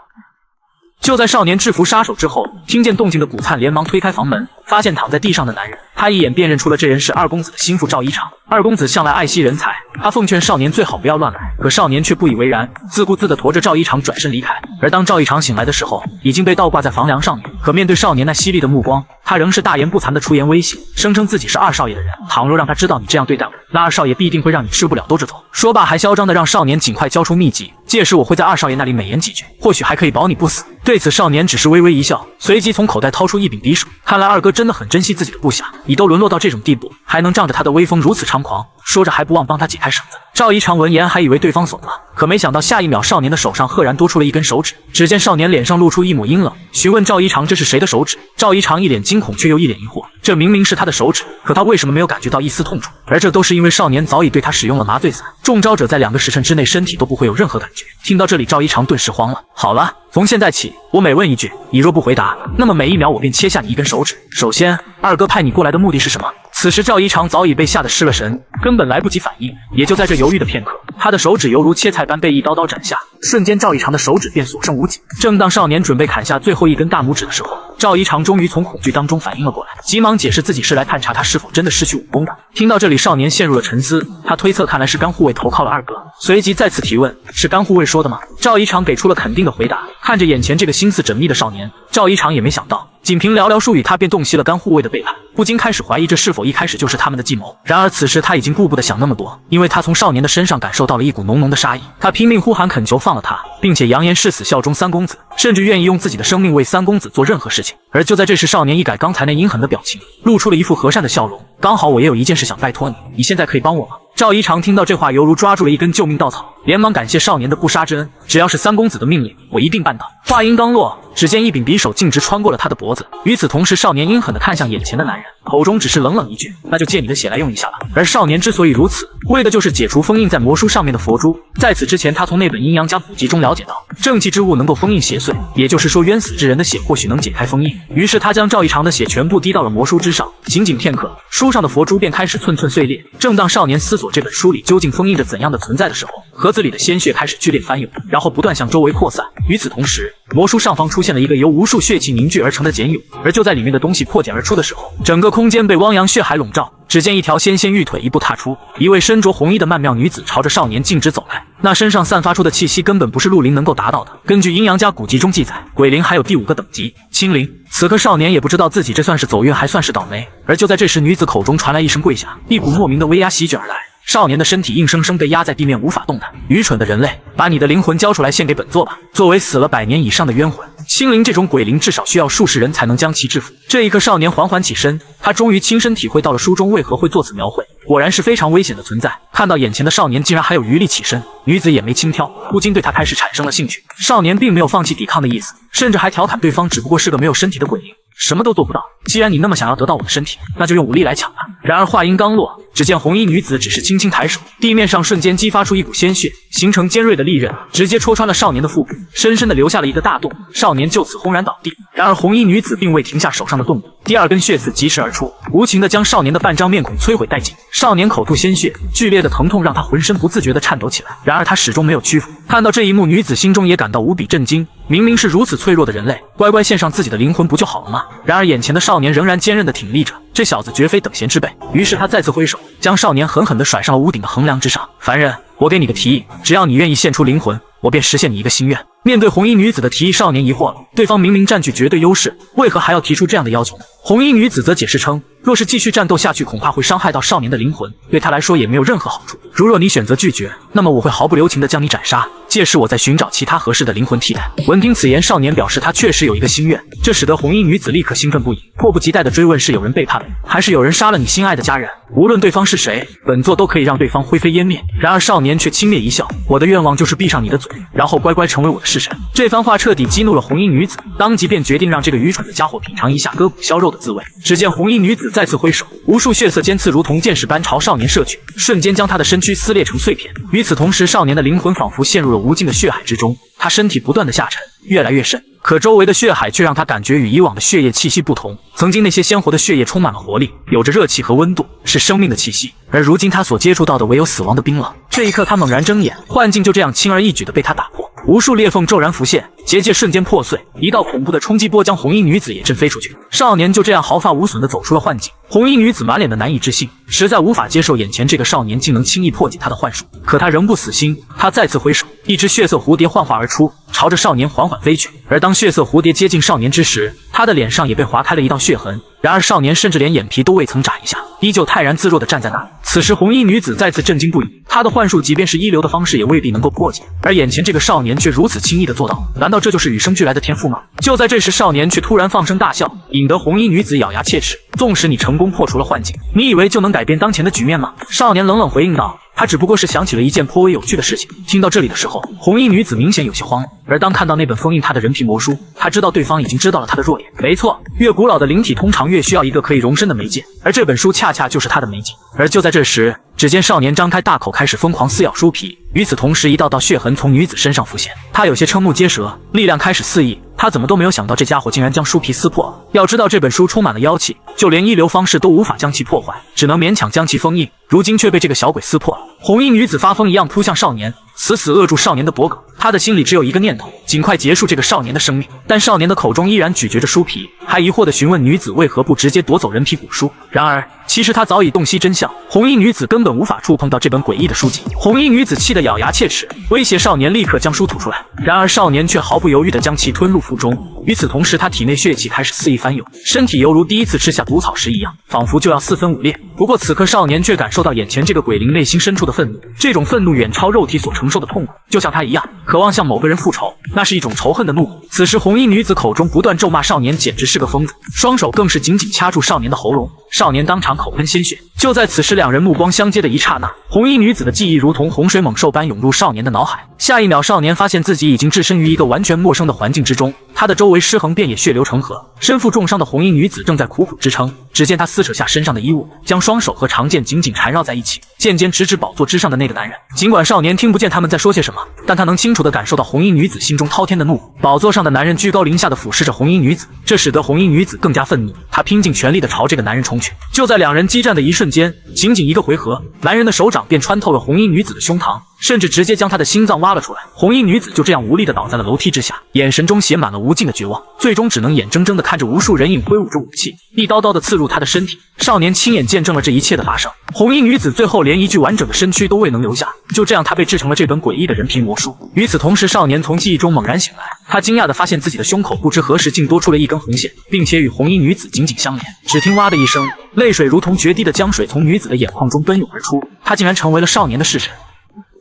就在少年制服杀手之后，听见动静的古灿连忙推开房门，发现躺在地上的男人，他一眼便认出了这人是二公子的心腹赵一常。二公子向来爱惜人才，他奉劝少年最好不要乱来，可少年却不以为然，自顾自地驮着赵一常转身离开。而当赵一常醒来的时候，已经被倒挂在房梁上面。可面对少年那犀利的目光，他仍是大言不惭地出言威胁，声称自己是二少爷的人，倘若让他知道你这样对待我，那二少爷必定会让你吃不了兜着走。说罢还嚣张地让少年尽快交出秘籍，届时我会在二少爷那里美言几句，或许还可以保你不死。对此少年只是微微一笑，随即从口袋掏出一柄匕首。看来二哥真的很珍惜自己的部下，你都沦落到这种地步，还能仗着他的威风如此猖狂。说着还不忘帮他解开绳子。赵一常闻言还以为对方怂了，可没想到下一秒少年的手上赫然多出了一根手指。只见少年脸上露出一抹阴冷，询问赵一常这是谁的手指。赵一常一脸惊恐却又一脸疑惑，这明明是他的手指，可他为什么没有感觉到一丝痛楚？而这都是因为少年早已对他使用了麻醉散，中招者在2个时辰之内身体都不会有任何感觉。听到这里，赵一常顿时慌了。好了，从现在起，我每问一句，你若不回答，那么每1秒我便切下你一根手指。首先，二哥派你过来的目的是什么？此时赵一常早已被吓得失了神，根本来不及反应。也就在这犹豫的片刻，他的手指犹如切菜般被一刀刀斩下，瞬间赵一常的手指便所剩无几。正当少年准备砍下最后一根大拇指的时候，赵一常终于从恐惧当中反应了过来，急忙解释自己是来探查他是否真的失去武功的。听到这里，少年陷入了沉思，他推测看来是甘护卫投靠了二哥，随即再次提问，是甘护卫说的吗？赵一常给出了肯定的回答。看着眼前这个心思缜密的少年，赵一常也没想到，仅凭寥寥数语，他便洞悉了甘护卫的背叛，不禁开始怀疑这是否一开始就是他们的计谋。然而此时他已经顾不得想那么多，因为他从少年的身上感受到了一股浓浓的杀意。他拼命呼喊恳求放了他，并且扬言誓死效忠三公子，甚至愿意用自己的生命为三公子做任何事情。而就在这时，少年一改刚才那阴狠的表情，露出了一副和善的笑容。刚好我也有一件事想拜托你，你现在可以帮我吗？赵一常听到这话，犹如抓住了一根救命稻草，连忙感谢少年的不杀之恩，只要是三公子的命令，我一定办到。话音刚落，只见一柄匕首径直穿过了他的脖子。与此同时，少年阴狠地看向眼前的男人，口中只是冷冷一句：“那就借你的血来用一下吧。”而少年之所以如此，为的就是解除封印在魔书上面的佛珠。在此之前，他从那本阴阳家古籍中了解到，正气之物能够封印邪祟，也就是说，冤死之人的血或许能解开封印。于是他将赵一长的血全部滴到了魔书之上，仅仅片刻，书上的佛珠便开始寸寸碎裂。正当少年思索这本书里究竟封印着怎样的存在的时候，盒子里的鲜血开始剧烈翻涌，然后不断向周围扩散。与此同时，魔书上方出现了一个由无数血气凝聚而成的茧蛹，而就在里面的东西破茧而出的时候，整个空间被汪洋血海笼罩。只见一条纤纤玉腿一步踏出，一位身着红衣的曼妙女子朝着少年径直走来。那身上散发出的气息根本不是陆灵能够达到的。根据阴阳家古籍中记载，鬼灵还有第5个等级，青灵。此刻少年也不知道自己这算是走运还算是倒霉。而就在这时，女子口中传来一声跪下，一股莫名的威压席卷而来。少年的身体硬生生被压在地面，无法动弹。愚蠢的人类，把你的灵魂交出来献给本座吧！作为死了100年以上的冤魂，青灵这种鬼灵至少需要数十人才能将其制服。这一刻，少年缓缓起身，他终于亲身体会到了书中为何会作此描绘，果然是非常危险的存在。看到眼前的少年竟然还有余力起身，女子眼眉轻挑，不禁对他开始产生了兴趣。少年并没有放弃抵抗的意思，甚至还调侃对方只不过是个没有身体的鬼灵，什么都做不到。既然你那么想要得到我的身体，那就用武力来抢吧。然而话音刚落，只见红衣女子只是轻轻抬手，地面上瞬间激发出一股鲜血，形成尖锐的利刃，直接戳穿了少年的腹部，深深的留下了一个大洞。少年就此轰然倒地。然而红衣女子并未停下手上的动作，第2根血刺疾驰而出，无情的将少年的半张面孔摧毁殆尽。少年口吐鲜血，剧烈的疼痛让他浑身不自觉地颤抖起来。然而他始终没有屈服。看到这一幕，女子心中也感到无比震惊。明明是如此脆弱的人类，乖乖献上自己的灵魂不就好了吗？然而眼前的少年仍然坚韧地挺立着，这小子绝非等闲之辈。于是他再次挥手，将少年狠狠地甩上了屋顶的横梁之上。凡人，我给你个提议，只要你愿意献出灵魂，我便实现你一个心愿。面对红衣女子的提议，少年疑惑了，对方明明占据绝对优势，为何还要提出这样的要求呢？红衣女子则解释称，若是继续战斗下去，恐怕会伤害到少年的灵魂，对他来说也没有任何好处。如若你选择拒绝，那么我会毫不留情地将你斩杀，届时我再寻找其他合适的灵魂替代。闻听此言，少年表示他确实有一个心愿，这使得红衣女子立刻兴奋不已，迫不及待地追问是有人背叛了，还是有人杀了你心爱的家人？无论对方是谁，本座都可以让对方灰飞烟灭。然而少年却轻蔑一笑，我的愿望就是闭上你的嘴，然后乖乖成为我的侍臣。这番话彻底激怒了红衣女子，当即便决定让这个愚蠢的家伙品尝一下割骨削肉的滋味。只见红衣女子再次挥手，无数血色尖刺如同箭矢般朝少年射去，瞬间将他的身躯撕裂成碎片。与此同时，少年的灵魂仿佛陷入了无尽的血海之中，他身体不断的下沉，越来越深。可周围的血海却让他感觉与以往的血液气息不同，曾经那些鲜活的血液充满了活力，有着热气和温度，是生命的气息，而如今他所接触到的唯有死亡的冰冷。这一刻他猛然睁眼，幻境就这样轻而易举地被他打破，无数裂缝骤然浮现，结界瞬间破碎，一道恐怖的冲击波将红衣女子也震飞出去。少年就这样毫发无损地走出了幻境。红衣女子满脸的难以置信，实在无法接受眼前这个少年竟能轻易破解她的幻术。可她仍不死心，她再次挥手，一只血色蝴蝶幻化而出，朝着少年缓缓飞去。而当血色蝴蝶接近少年之时，他的脸上也被划开了一道血痕。然而少年甚至连眼皮都未曾眨一下，依旧泰然自若地站在那。此时红衣女子再次震惊不已，她的幻术即便是一流的方式也未必能够破解，而眼前这个少年却如此轻易地做到，难道这就是与生俱来的天赋吗？就在这时，少年却突然放声大笑，引得红衣女子咬牙切齿。纵使你成功破除了幻境，你以为就能改变当前的局面吗？少年冷冷回应道，他只不过是想起了一件颇为有趣的事情。听到这里的时候，红衣女子明显有些慌了，而当看到那本封印她的人皮魔书，她知道对方已经知道了她的弱点。没错，越古老的灵体通常越需要一个可以容身的媒介，而这本书恰恰就是她的媒介。而就在这时，只见少年张开大口开始疯狂撕咬书皮，与此同时一道道血痕从女子身上浮现，他有些瞠目结舌，力量开始肆意。他怎么都没有想到这家伙竟然将书皮撕破了。要知道这本书充满了妖气，就连一流方式都无法将其破坏，只能勉强将其封印，如今却被这个小鬼撕破了。红衣女子发疯一样扑向少年，死死扼住少年的脖颈。她的心里只有一个念头，尽快结束这个少年的生命。但少年的口中依然咀嚼着书皮，还疑惑地询问女子为何不直接夺走人皮古书。然而其实他早已洞悉真相，红衣女子根本无法触碰到这本诡异的书籍。红衣女子气得咬牙切齿，威胁少年立刻将书吐出来。然而少年却毫不犹豫地将其吞入腹中。与此同时，他体内血气开始肆意翻涌，身体犹如第一次吃下毒草时一样，仿佛就要四分五裂。不过此刻少年却感受受到眼前这个鬼灵内心深处的愤怒，这种愤怒远超肉体所承受的痛苦，就像他一样，渴望向某个人复仇，那是一种仇恨的怒火。此时红衣女子口中不断咒骂少年简直是个疯子，双手更是紧紧掐住少年的喉咙，少年当场口喷鲜血。就在此时两人目光相接的一刹那，红衣女子的记忆如同洪水猛兽般涌入少年的脑海，下一秒少年发现自己已经置身于一个完全陌生的环境之中，他的周围尸横遍野，血流成河，身负重伤的红衣女子正在苦苦支撑。只见她撕扯下身上的衣物，将双手和长剑紧紧缠绕在一起，渐渐直指宝座之上的那个男人。尽管少年听不见他们在说些什么，但他能清楚地感受到红衣女子心中滔天的怒火。宝座上的男人居高临下地俯视着红衣女子，这使得红衣女子更加愤怒，她拼尽全力地朝这个男人冲去。就在两人激战的一瞬间，仅仅一个回合，男人的手掌便穿透了红衣女子的胸膛，甚至直接将她的心脏挖了出来。红衣女子就这样无力地倒在了楼梯之下，眼神中写满了无尽的绝望，最终只能眼睁睁地看着无数人影挥舞着武器，一刀刀地刺入她的身体。少年亲眼见证了这一切的发生，红衣女子最后连一具完整的身躯都未能留下，就这样她被制成了这本诡异的人皮魔书。与此同时，少年从记忆中猛然醒来，他惊讶地发现自己的胸口不知何时竟多出了一根红线，并且与红衣女子紧紧相连。只听哇的一声，泪水如同决堤的江水从女子的眼眶中奔涌而出，她竟然成为了少年的侍臣。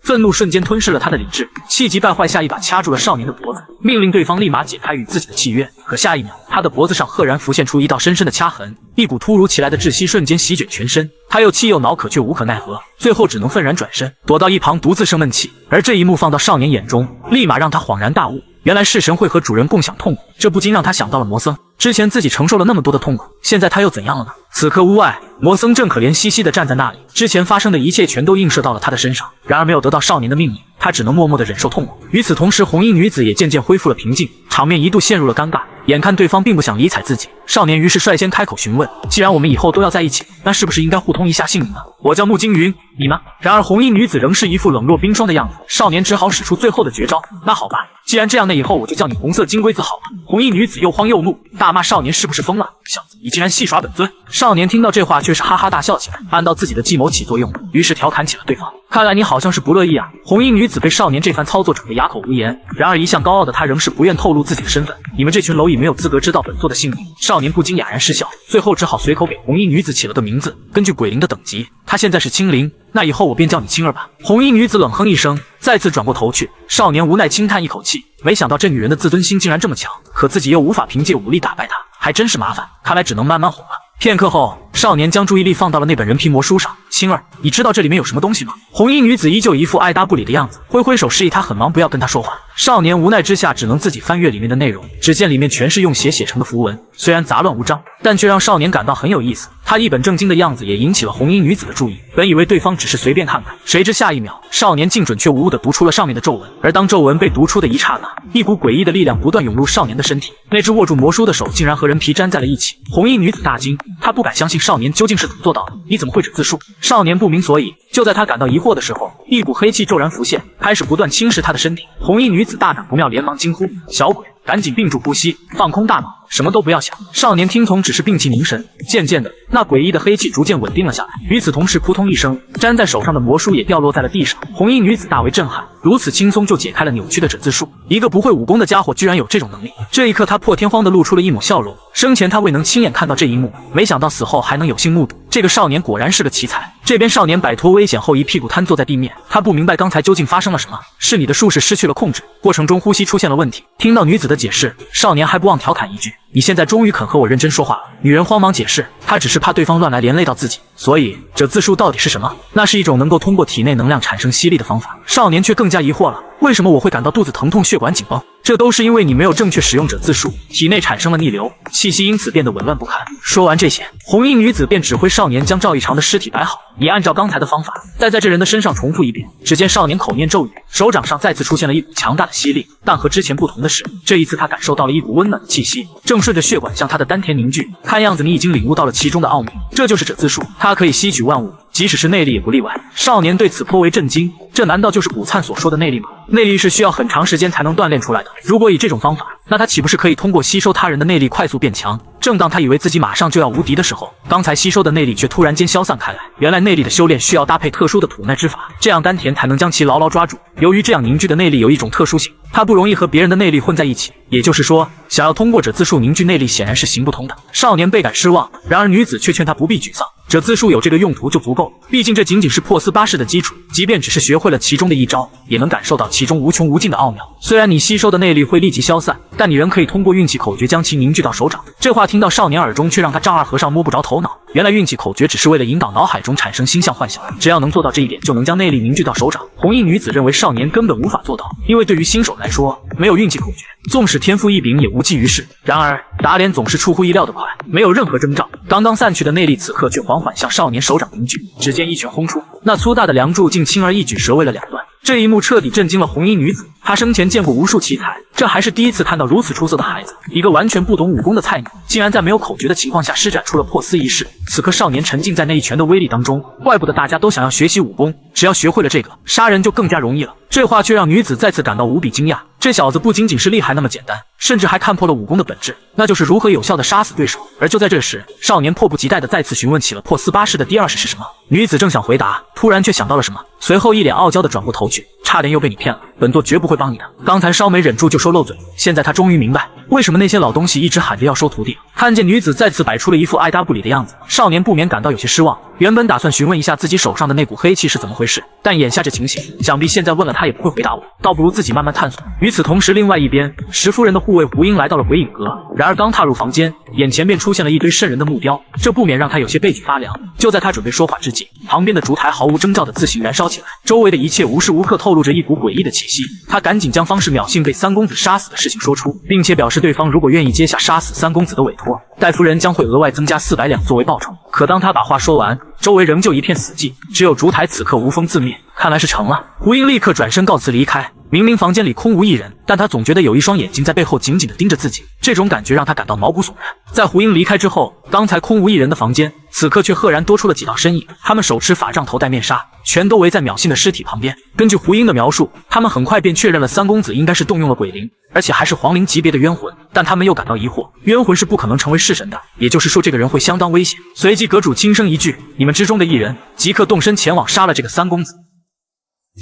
愤怒瞬间吞噬了他的理智，气急败坏下一把掐住了少年的脖子，命令对方立马解开与自己的契约。可下一秒，他的脖子上赫然浮现出一道深深的掐痕，一股突如其来的窒息瞬间席卷全身，他又气又恼，可却无可奈何，最后只能愤然转身，躲到一旁独自生闷气。而这一幕放到少年眼中，立马让他恍然大悟，原来式神会和主人共享痛苦，这不禁让他想到了魔僧。之前自己承受了那么多的痛苦，现在他又怎样了呢？此刻屋外，魔僧正可怜兮兮地站在那里，之前发生的一切全都映射到了他的身上，然而没有得到少年的命令，他只能默默地忍受痛苦。与此同时，红衣女子也渐渐恢复了平静，场面一度陷入了尴尬。眼看对方并不想理睬自己，少年于是率先开口询问：既然我们以后都要在一起，那是不是应该互通一下姓名呢？我叫穆金云，你呢？然而红衣女子仍是一副冷若冰霜的样子，少年只好使出最后的绝招：那好吧，既然这样，那以后我就叫你红色金龟子好了。红衣女子又慌又怒，大骂少年是不是疯了？小子，你竟然戏耍本尊！少年听到这话却是哈哈大笑起来，暗道自己的计谋起作用了，于是调侃起了对方：看来你好像是不乐意啊。红衣女子被少年这番操作整得哑口无言，然而一向高傲的她仍是不愿透露自己的身份。你们这群蝼蚁没有资格知道本座的姓名。少年不禁哑然失笑，最后只好随口给红衣女子起了个名字，根据鬼灵的等级，她现在是青灵，那以后我便叫你青儿吧。红衣女子冷哼一声，再次转过头去。少年无奈轻叹一口气，没想到这女人的自尊心竟然这么强，可自己又无法凭借武力打败她，还真是麻烦，看来只能慢慢哄了。片刻后，少年将注意力放到了那本人皮魔书上。青儿，你知道这里面有什么东西吗？红衣女子依旧一副爱答不理的样子，挥挥手示意他很忙，不要跟他说话。少年无奈之下，只能自己翻阅里面的内容。只见里面全是用血写成的符文，虽然杂乱无章，但却让少年感到很有意思。他一本正经的样子也引起了红衣女子的注意。本以为对方只是随便看看，谁知下一秒，少年竟准确无误地读出了上面的咒文。而当咒文被读出的一刹那，一股诡异的力量不断涌入少年的身体，那只握住魔书的手竟然和人皮粘在了一起。红衣女子大惊，她不敢相信少年究竟是怎么做到的。你怎么会止字术？少年不明所以。就在他感到疑惑的时候，一股黑气骤然浮现，开始不断侵蚀他的身体。红衣女子大感不妙，连忙惊呼：小鬼，赶紧屏住呼吸，放空大脑，什么都不要想。少年听从，只是屏气凝神。渐渐的，那诡异的黑气逐渐稳定了下来。与此同时，扑通一声，粘在手上的魔书也掉落在了地上。红衣女子大为震撼，如此轻松就解开了扭曲的止字术，一个不会武功的家伙居然有这种能力。这一刻，他破天荒地露出了一抹笑容。生前他未能亲眼看到这一幕，没想到死后还能有幸目睹。这个少年果然是个奇才。这边少年摆脱危险后，一屁股瘫坐在地面。他不明白刚才究竟发生了什么，是你的术士失去了控制，过程中呼吸出现了问题。听到女子的解释，少年还不忘调侃一句：你现在终于肯和我认真说话了。女人慌忙解释，她只是怕对方乱来连累到自己，所以这字术到底是什么？那是一种能够通过体内能量产生吸力的方法。少年却更加疑惑了，为什么我会感到肚子疼痛、血管紧绷？这都是因为你没有正确使用者字术，体内产生了逆流，气息因此变得紊乱不堪。说完这些，红衣女子便指挥少年将赵一长的尸体摆好，你按照刚才的方法，再在这人的身上重复一遍。只见少年口念咒语，手掌上再次出现了一股强大的吸力，但和之前不同的是，这一次他感受到了一股温暖的气息，正顺着血管向他的丹田凝聚。看样子你已经领悟到了其中的奥秘，这就是者字术，它可以吸取万物，即使是内力也不例外。少年对此颇为震惊，这难道就是古灿所说的内力吗？内力是需要很长时间才能锻炼出来的，如果以这种方法，那他岂不是可以通过吸收他人的内力快速变强？正当他以为自己马上就要无敌的时候，刚才吸收的内力却突然间消散开来。原来内力的修炼需要搭配特殊的吐纳之法，这样丹田才能将其牢牢抓住。由于这样凝聚的内力有一种特殊性，他不容易和别人的内力混在一起，也就是说，想要通过者自术凝聚内力显然是行不通的。少年倍感失望，然而女子却劝他不必沮丧，者自术有这个用途就足够，毕竟这仅仅是破斯巴式的基础，即便只是学会了其中的一招，也能感受到其中无穷无尽的奥妙。虽然你吸收的内力会立即消散，但你仍可以通过运气口诀将其凝聚到手掌。这话听到少年耳中，却让他丈二和尚摸不着头脑。原来运气口诀只是为了引导脑海中产生星象幻想，只要能做到这一点，就能将内力凝聚到手掌。红衣女子认为少年根本无法做到，因为对于新手来说，没有运气口诀，纵使天赋异禀也无济于事。然而打脸总是出乎意料的快，没有任何征兆，刚刚散去的内力此刻却缓缓向少年手掌凝聚。只见一拳轰出，那粗大的梁柱竟轻而易举折为了两段。这一幕彻底震惊了红衣女子，她生前见过无数奇才，这还是第一次看到如此出色的孩子。一个完全不懂武功的菜鸟，竟然在没有口诀的情况下施展出了破斯一式。此刻少年沉浸在那一拳的威力当中，怪不得大家都想要学习武功，只要学会了这个，杀人就更加容易了。这话却让女子再次感到无比惊讶，这小子不仅仅是厉害那么简单，甚至还看破了武功的本质，那就是如何有效地杀死对手。而就在这时，少年迫不及待地再次询问起了破斯巴式的第二式是什么。女子正想回答，突然却想到了什么，随后一脸傲娇地转过头去，差点又被你骗了，本座绝不会帮你的。刚才稍没忍住就说漏嘴，现在他终于明白为什么那些老东西一直喊着要收徒弟。看见女子再次摆出了一副爱答不理的样子，少年不免感到有些失望。原本打算询问一下自己手上的那股黑气是怎么回事，但眼下这情形，想必现在问了他也不会回答我，倒不如自己慢慢探索。与此同时，另外一边，石夫人的护卫胡英来到了鬼影阁，然而刚踏入房间，眼前便出现了一堆瘆人的木雕，这不免让他有些背脊发凉。就在他准备说话之际，旁边的烛台毫无征兆的自行燃烧起来，周围的一切无时无刻透露着一股诡异的气息。他赶紧将方士淼幸被三公子杀死的事情说出，并且表示对方如果愿意接下杀死三公子的委托，戴夫人将会额外增加400两作为报酬。可当他把话说完，周围仍旧一片死寂，只有烛台此刻无风自灭，看来是成了。胡英立刻转身告辞离开。明明房间里空无一人，但他总觉得有一双眼睛在背后紧紧地盯着自己，这种感觉让他感到毛骨悚然。在胡英离开之后，刚才空无一人的房间，此刻却赫然多出了几道身影，他们手持法杖，头戴面纱，全都围在淼幸的尸体旁边。根据胡英的描述，他们很快便确认了三公子应该是动用了鬼灵，而且还是皇灵级别的冤魂，但他们又感到疑惑，冤魂是不可能成为弑神的，也就是说这个人会相当危险。随即阁主轻声一句，你们之中的一人即刻动身前往杀了这个三公子。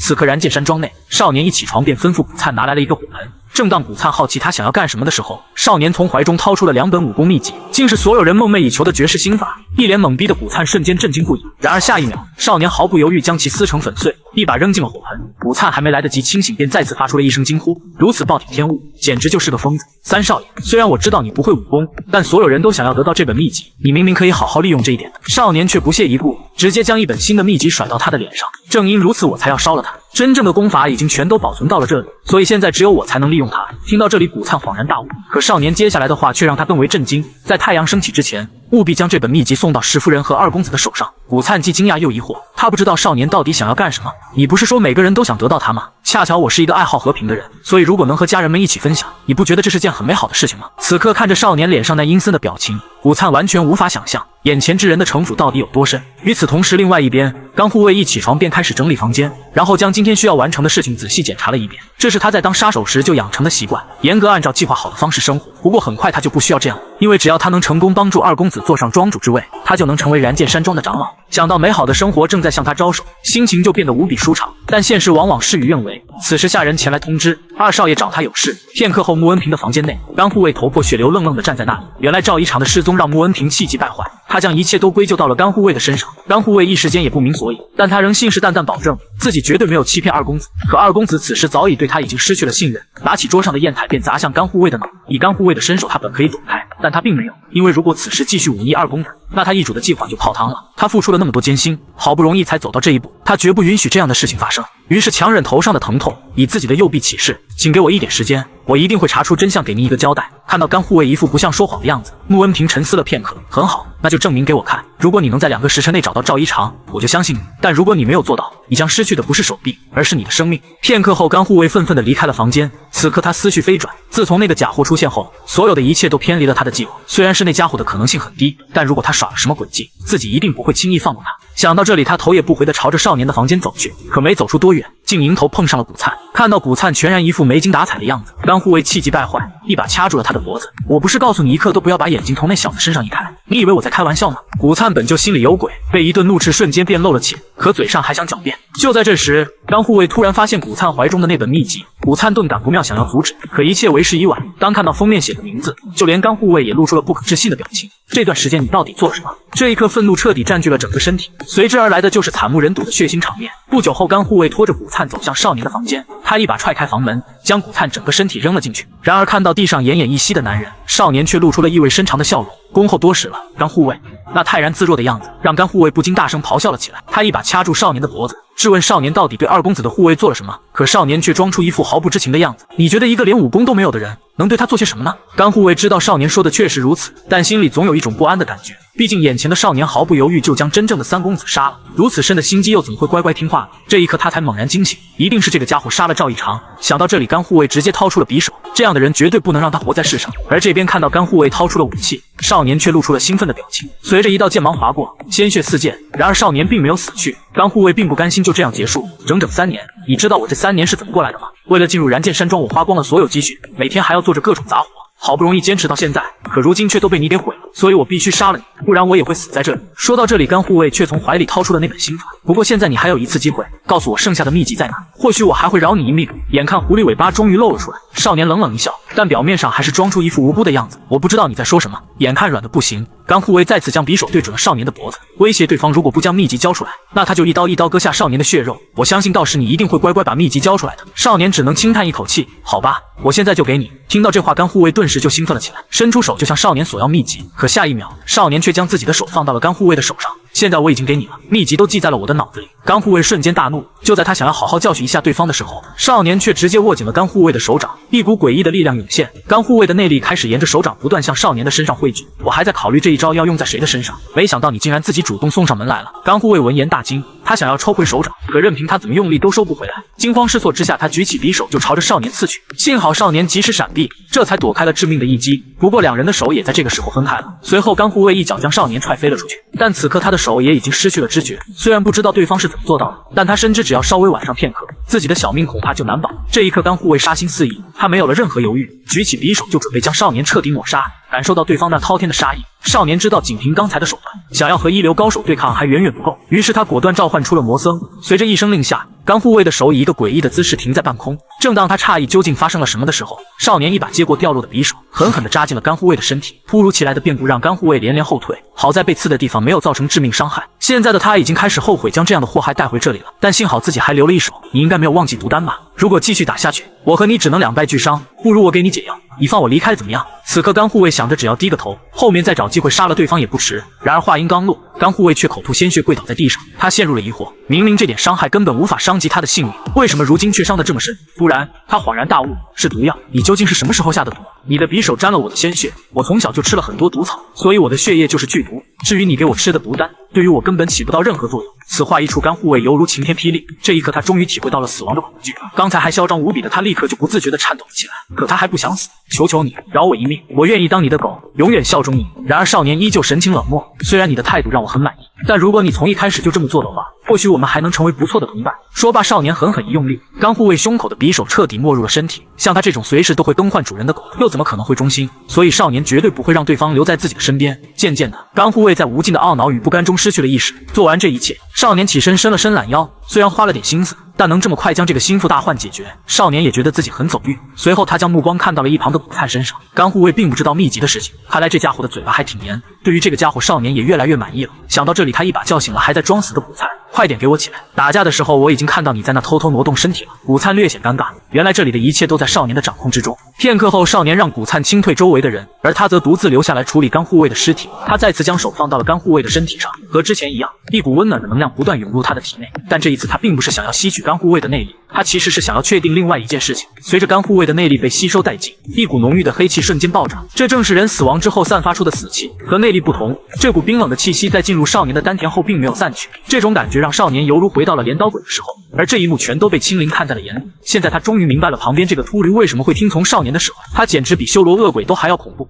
此刻燃剑山庄内，少年一起床便吩咐古灿拿来了一个火盆。正当古灿好奇他想要干什么的时候，少年从怀中掏出了2本武功秘籍，竟是所有人梦寐以求的绝世心法。一脸懵逼的古灿瞬间震惊不已，然而下一秒，少年毫不犹豫将其撕成粉碎，一把扔进了火盆。古灿还没来得及清醒，便再次发出了一声惊呼，如此暴殄天物，简直就是个疯子。三少爷，虽然我知道你不会武功，但所有人都想要得到这本秘籍，你明明可以好好利用这一点的。少年却不屑一顾，直接将一本新的秘籍甩到他的脸上。正因如此，我才要烧了他。真正的功法已经全都保存到了这里，所以现在只有我才能利用它。听到这里，古灿恍然大悟，可少年接下来的话却让他更为震惊。在太阳升起之前，务必将这本秘籍送到石夫人和二公子的手上。古灿既惊讶又疑惑，他不知道少年到底想要干什么。你不是说每个人都想得到它吗？恰巧我是一个爱好和平的人，所以如果能和家人们一起分享，你不觉得这是件很美好的事情吗？此刻看着少年脸上那阴森的表情，古灿完全无法想象眼前之人的城府到底有多深。与此同时，另外一边，刚护卫一起床便开始整理房间，然后将今天需要完成的事情仔细检查了一遍。这是他在当杀手时就养成的习惯，严格按照计划好的方式生活。不过很快他就不需要这样，因为只要他能成功帮助二公子坐上庄主之位，他就能成为燃剑山庄的长老。想到美好的生活正在向他招手，心情就变得无比舒畅。但现实往往事与愿违，此时下人前来通知，二少爷找他有事。片刻后，穆恩平的房间内，刚护卫头破血流，愣愣地站在那里。原来赵一长的失踪让穆恩平气急败坏，他将一切都归咎到了甘护卫的身上。甘护卫一时间也不明所以，但他仍信誓旦旦保证自己绝对没有欺骗二公子。可二公子此时早已对他已经失去了信任，拿起桌上的砚台便砸向甘护卫的脑。以甘护卫的身手，他本可以躲开，但他并没有，因为如果此时继续忤逆二公子，那他易主的计划就泡汤了。他付出了那么多艰辛，好不容易才走到这一步，他绝不允许这样的事情发生。于是强忍头上的疼痛，以自己的右臂起誓，请给我一点时间，我一定会查出真相，给您一个交代。看到甘护卫一副不像说谎的样子，穆恩平沉思了片刻，很好，那就证明给我看。如果你能在2个时辰内找到赵一长，我就相信你；但如果你没有做到，你将失去的不是手臂，而是你的生命。片刻后，甘护卫愤愤地离开了房间。此刻他思绪飞转，自从那个假货出现后，所有的一切都偏离了他的计划。虽然是那家伙的可能性很低，但如果他耍了什么诡计，自己一定不会轻易放过他。想到这里，他头也不回地朝着少年的房间走去。可没走出多远，竟迎头碰上了古灿。看到古灿全然一副没精打采的样子，甘护卫气急败坏，一把掐住了他的脖子。我不是告诉你一刻都不要把眼睛从那小子身上移开，你以为我在开玩笑吗？古灿本就心里有鬼，被一顿怒斥瞬间便露了怯，可嘴上还想狡辩。就在这时，刚护卫突然发现古灿怀中的那本秘籍，古灿顿感不妙，想要阻止，可一切为时已晚。当看到封面写的名字，就连刚护卫也露出了不可置信的表情。这段时间你到底做了什么？这一刻，愤怒彻底占据了整个身体，随之而来的就是惨不忍睹的血腥场面。不久后，刚护卫拖着古灿走向少年的房间，他一把踹开房门，将古灿整个身体扔了进去。然而看到地上奄奄一息的男人，少年却露出了意味深长的笑容。恭候多时了，刚护卫。那泰然自若的样子让甘护卫不禁大声咆哮了起来。他一把掐住少年的脖子，质问少年到底对二公子的护卫做了什么。可少年却装出一副毫不知情的样子。你觉得一个连武功都没有的人能对他做些什么呢？甘护卫知道少年说的确实如此，但心里总有一种不安的感觉。毕竟眼前的少年毫不犹豫就将真正的三公子杀了，如此深的心机又怎么会乖乖听话呢？这一刻他才猛然惊醒，一定是这个家伙杀了赵一长。想到这里，甘护卫直接掏出了匕首，这样的人绝对不能让他活在世上。而这边看到甘护卫掏出了武器，少年却露出了兴奋的表情。随着一道剑芒划过，鲜血四溅。然而少年并没有死去，甘护卫并不甘心就这样结束。整整3年，你知道我这3年是怎么过来的吗？为了进入燃剑山庄，我花光了所有积蓄，每天还要做着各种杂活。好不容易坚持到现在，可如今却都被你给毁了，所以我必须杀了你，不然我也会死在这里。说到这里，甘护卫却从怀里掏出了那本心法。不过现在你还有一次机会，告诉我剩下的秘籍在哪，或许我还会饶你一命。眼看狐狸尾巴终于露了出来，少年冷冷一笑，但表面上还是装出一副无辜的样子。我不知道你在说什么。眼看软的不行，甘护卫再次将匕首对准了少年的脖子，威胁对方如果不将秘籍交出来，那他就一刀一刀割下少年的血肉。我相信到时你一定会乖乖把秘籍交出来的。少年只能轻叹一口气，好吧，我现在就给你。听到这话，甘护卫顿时就兴奋了起来，伸出手就向少年索要秘籍。可下一秒，少年却将自己的手放到了甘护卫的手上。现在我已经给你了，秘籍都记在了我的脑子里。甘护卫瞬间大怒，就在他想要好好教训一下对方的时候，少年却直接握紧了甘护卫的手掌，一股诡异的力量涌现，甘护卫的内力开始沿着手掌不断向少年的身上汇聚。我还在考虑这一招要用在谁的身上，没想到你竟然自己主动送上门来了。甘护卫闻言大惊，他想要抽回手掌，可任凭他怎么用力都收不回来。惊慌失措之下，他举起匕首就朝着少年刺去。幸好少年及时闪避，这才躲开了致命的一击。不过两人的手也在这个时候分开了。随后甘护卫一脚将少年踹飞了出去，但此刻他的手也已经失去了知觉。虽然不知道对方是怎么做到的，但他深知只要稍微晚上片刻，自己的小命恐怕就难保。这一刻，甘护卫杀心四溢，他没有了任何犹豫，举起匕首就准备将少年彻底抹杀。感受到对方那滔天的杀意，少年知道仅凭刚才的手段，想要和一流高手对抗还远远不够，于是他果断召唤出了魔僧。随着一声令下，甘护卫的手以一个诡异的姿势停在半空。正当他诧异究竟发生了什么的时候，少年一把接过掉落的匕首，狠狠地扎进了甘护卫的身体。突如其来的变故让甘护卫连连后退，好在被刺的地方没有造成致命伤害。现在的他已经开始后悔将这样的祸害带回这里了，但幸好自己还留了一手。你应该没有忘记毒丹吧？如果继续打下去，我和你只能两败俱伤，不如我给你解药，你放我离开怎么样？此刻甘护卫想着只要低个头，后面再找机会杀了对方也不迟。然而话音刚落，甘护卫却口吐鲜血跪倒在地上。他陷入了疑惑，明明这点伤害根本无法伤及他的性命，为什么如今却伤得这么深？突然他恍然大悟，是毒药。你究竟是什么时候下的毒？你的匕首沾了我的鲜血，我从小就吃了很多毒草，所以我的血液就是剧毒。至于你给我吃的毒丹，对于我根本起不到任何作用。此话一出，甘护卫犹如晴天霹雳。这一刻他终于体会到了死亡的恐惧。刚才还嚣张无比的他立刻就不自觉地颤抖了起来。可他还不想死，求求你饶我一命，我愿意当你的狗，永远效忠你。然而少年依旧神情冷漠，虽然你的态度让我很满意，但如果你从一开始就这么做的话，或许我们还能成为不错的同伴。说罢，少年狠狠一用力，甘护卫胸口的匕首彻底没入了身体。像他这种随时都会更换主人的狗，又怎么可能会忠心？所以少年绝对不会让对方留在自己的身边。渐渐的，甘护卫在无尽的懊恼与不甘中失去了意识。做完这一切，少年起身伸了伸懒腰，虽然花了点心思，但能这么快将这个心腹大患解决，少年也觉得自己很走运。随后他将目光看到了一旁的古灿身上。甘护卫并不知道秘籍的事情，看来这家伙的嘴巴还挺严。对于这个家伙，少年也越来越满意了。想到这里，他一把叫醒了还在装死的古灿，快点给我起来！打架的时候我已经看到你在那偷偷挪动身体了。古灿略显尴尬，原来这里的一切都在少年的掌控之中。片刻后，少年让古灿清退周围的人，而他则独自留下来处理甘护卫的尸体。他再次将手放到了甘护卫的身体上，和之前一样，一股温暖的能量不断涌入他的体内。但这一次他并不是想要吸取甘护卫的内力，他其实是想要确定另外一件事情。随着甘护卫的内力被吸收殆尽，一股浓郁的黑气瞬间暴涨，这正是人死亡之后散发出的死气。和内力不同，这股冰冷的气息在进入少年的丹田后并没有散去，这种感觉让少年犹如回到了镰刀鬼的时候。而这一幕全都被青灵看在了眼里。现在他终于明白了旁边这个秃驴为什么会听从少年的使唤，他简直比修罗恶鬼都还要恐怖。